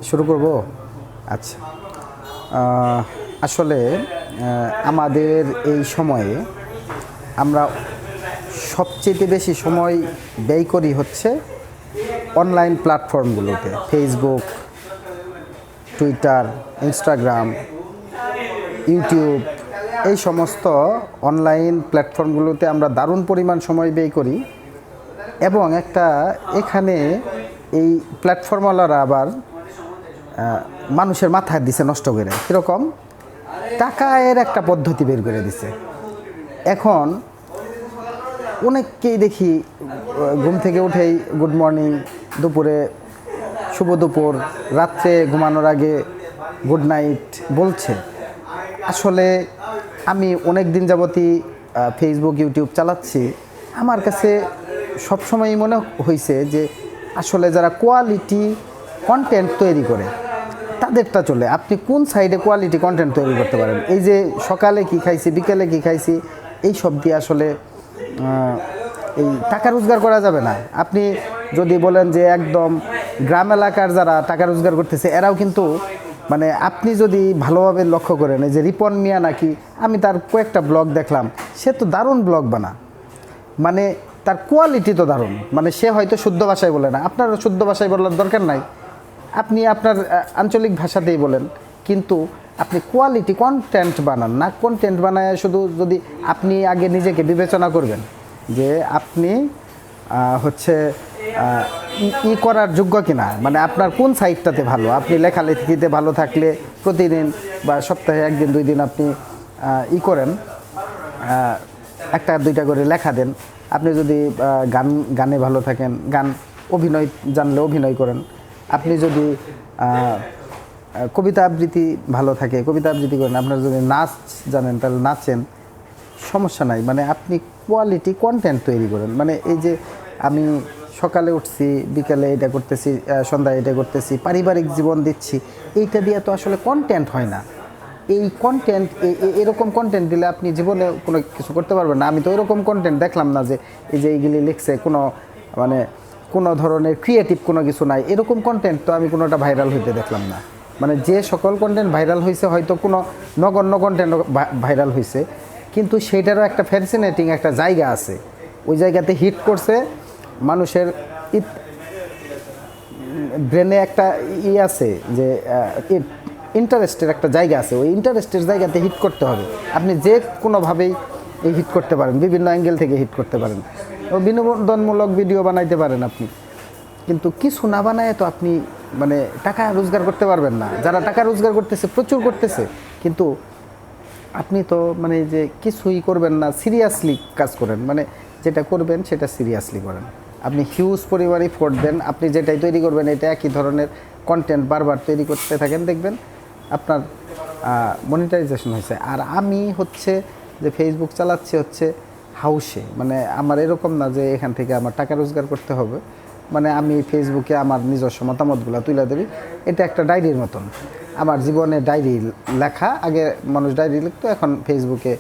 শুরু করব। আচ্ছা, আসলে আমাদের এই সময়ে আমরা সবচেয়ে বেশি সময় ব্যয় করি হচ্ছে অনলাইন প্ল্যাটফর্মগুলোতে, ফেসবুক, টুইটার, ইনস্টাগ্রাম, ইউটিউব, এই সমস্ত অনলাইন প্ল্যাটফর্মগুলোতে আমরা দারুণ পরিমাণ সময় ব্যয় করি। এবং এখানে এই প্ল্যাটফর্মওয়ালারা আবার মানুষের মাথায় দিছে নষ্ট করে, কীরকম টাকায়ের একটা পদ্ধতি বের করে দিছে। এখন অনেককেই দেখি ঘুম থেকে উঠেই গুড মর্নিং, দুপুরে শুভ দুপুর, রাত্রে ঘুমানোর আগে গুড নাইট বলছে। আসলে আমি অনেক দিন যাবতই ফেসবুক, ইউটিউব চালাচ্ছি। আমার কাছে সবসময়ই মনে হয়েছে যে আসলে যারা কোয়ালিটি কন্টেন্ট তৈরি করে তাদেরটা চলে। আপনি কোন সাইডে কোয়ালিটি কন্টেন্ট তৈরি করতে পারেন? এই যে সকালে কি খাইছি, বিকেলে কি খাইছি, এই সব দিয়ে আসলে এই টাকা রোজগার করা যাবে না। আপনি যদি বলেন যে একদম গ্রাম এলাকার যারা টাকা রোজগার করতেছে এরাও কিন্তু, মানে আপনি যদি ভালোভাবে লক্ষ্য করেন, এই যে রিপন মিয়া নাকি, আমি তার কয়েকটা ব্লগ দেখলাম, সে তো দারুণ ব্লগ বানা, মানে তার কোয়ালিটি তো দারুণ। মানে সে হয়তো শুদ্ধ ভাষায় বলে না, আপনার শুদ্ধ ভাষায় বলার দরকার নাই, আপনি আপনার আঞ্চলিক ভাষাতেই বলেন, কিন্তু আপনি কোয়ালিটি কন্টেন্ট বানান না। কন্টেন্ট বানায় শুধু যদি আপনি আগে নিজেকে বিবেচনা করবেন যে আপনি হচ্ছে করার যোগ্য কিনা, মানে আপনার কোন সাইডটাতে ভালো। আপনি লেখালেখিতে ভালো থাকলে প্রতিদিন বা সপ্তাহে একদিন দুই দিন আপনি করেন, একটা দুইটা করে লেখা দেন। আপনি যদি গানে ভালো থাকেন, অভিনয় জানলে অভিনয় করেন। আপনি যদি কবিতা আবৃত্তি ভালো থাকে, কবিতা আবৃত্তি করেন। আপনার যদি নাচ জানেন তাহলে নাচেন, সমস্যা নাই। মানে আপনি কোয়ালিটি কন্টেন্ট তৈরি করেন। মানে এই যে আমি সকালে উঠছি, বিকালে এটা করতেছি, সন্ধ্যায় এটা করতেছি, পারিবারিক জীবন দিচ্ছি, এইটা দিয়ে তো আসলে কন্টেন্ট হয় না। এই কন্টেন্ট, এরকম কন্টেন্ট দিলে আপনি জীবনে কোনো কিছু করতে পারবেন না। আমি তো এরকম কন্টেন্ট দেখলাম না যে এই যে এইগুলি লিখছে, কোনো ধরনের ক্রিয়েটিভ কোনো কিছু নাই। এরকম কন্টেন্ট তো আমি কোনোটা ভাইরাল হইতে দেখলাম না। মানে যে সকল কন্টেন্ট ভাইরাল হয়েছে, হয়তো কোনো নগণ্য কন্টেন্ট ভাইরাল হয়েছে, কিন্তু সেইটারও একটা ফ্যাসিনেটিং একটা জায়গা আছে। ওই জায়গাতে হিট করছে, মানুষের ব্রেনে একটা আছে যে ইন্টারেস্টের একটা জায়গা আছে। ওই ইন্টারেস্টের জায়গাতে হিট করতে হবে। আপনি যে কোনোভাবেই হিট করতে পারেন, বিভিন্ন অ্যাঙ্গেল থেকে হিট করতে পারেন, ও বিনোদনমূলক ভিডিও বানাইতে পারেন আপনি, কিন্তু কিছু না বানায় তো আপনি মানে টাকা রোজগার করতে পারবেন না। যারা টাকা রোজগার করতেছে প্রচুর করতেছে, কিন্তু আপনি তো মানে যে কিছুই করবেন না, সিরিয়াসলি কাজ করেন, মানে যেটা করবেন সেটা সিরিয়াসলি করেন। আপনি হিউজ পরিমাণে এফোর্ট দেন, আপনি যেটাই তৈরি করবেন এটা একই ধরনের কন্টেন্ট বারবার তৈরি করতে থাকেন, দেখবেন আপনার মনিটাইজেশন হয়েছে। আর আমি হচ্ছে যে ফেসবুক চালাচ্ছি হচ্ছে হাউসে, মানে আমার এরকম না যে এখান থেকে আমার টাকা রোজগার করতে হবে। মানে আমি ফেসবুকে আমার নিজস্ব মতামতগুলো তুলে দেবি। এটা একটা ডায়েরির মতন, আমার জীবনে ডায়েরি লেখা। আগে মানুষ ডায়েরি লিখতো, এখন ফেসবুকে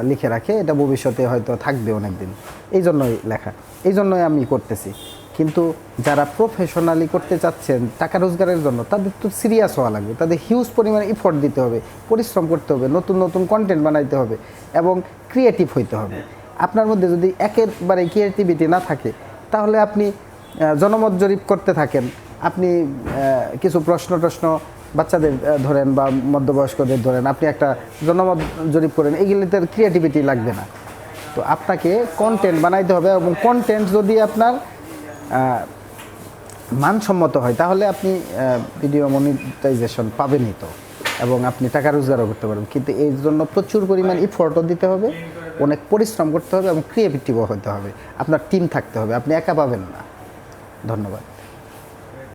লিখে রাখে, এটা ভবিষ্যতে হয়তো থাকবে অনেক দিন। এই জন্যই লেখা, এই জন্যই আমি করতেছি। কিন্তু যারা প্রফেশনালি করতে চাচ্ছেন টাকা রোজগারের জন্য, তাদের তো সিরিয়াস হওয়া লাগবে, তাদের হিউজ পরিমাণে এফোর্ট দিতে হবে, পরিশ্রম করতে হবে, নতুন নতুন কন্টেন্ট বানাইতে হবে এবং ক্রিয়েটিভ হইতে হবে। আপনার মধ্যে যদি একেবারে ক্রিয়েটিভিটি না থাকে, তাহলে আপনি জনমত জরিপ করতে থাকেন, আপনি কিছু প্রশ্ন বাচ্চাদের ধরেন বা মধ্যবয়স্কদের ধরেন, আপনি একটা জনমত জরিপ করেন, এগুলিতে ক্রিয়েটিভিটি লাগবে না। তো আপনাকে কন্টেন্ট বানাইতে হবে, এবং কন্টেন্ট যদি আপনার মানসম্মত হয় তাহলে আপনি ভিডিও মনিটাইজেশন পাবেনই তো, এবং আপনি টাকা রোজগারও করতে পারবেন। কিন্তু এই জন্য প্রচুর পরিমাণ এফোর্টও দিতে হবে, অনেক পরিশ্রম করতে হবে এবং ক্রিয়েটিভও হতে হবে। আপনার টিম থাকতে হবে, আপনি একা পাবেন না। ধন্যবাদ।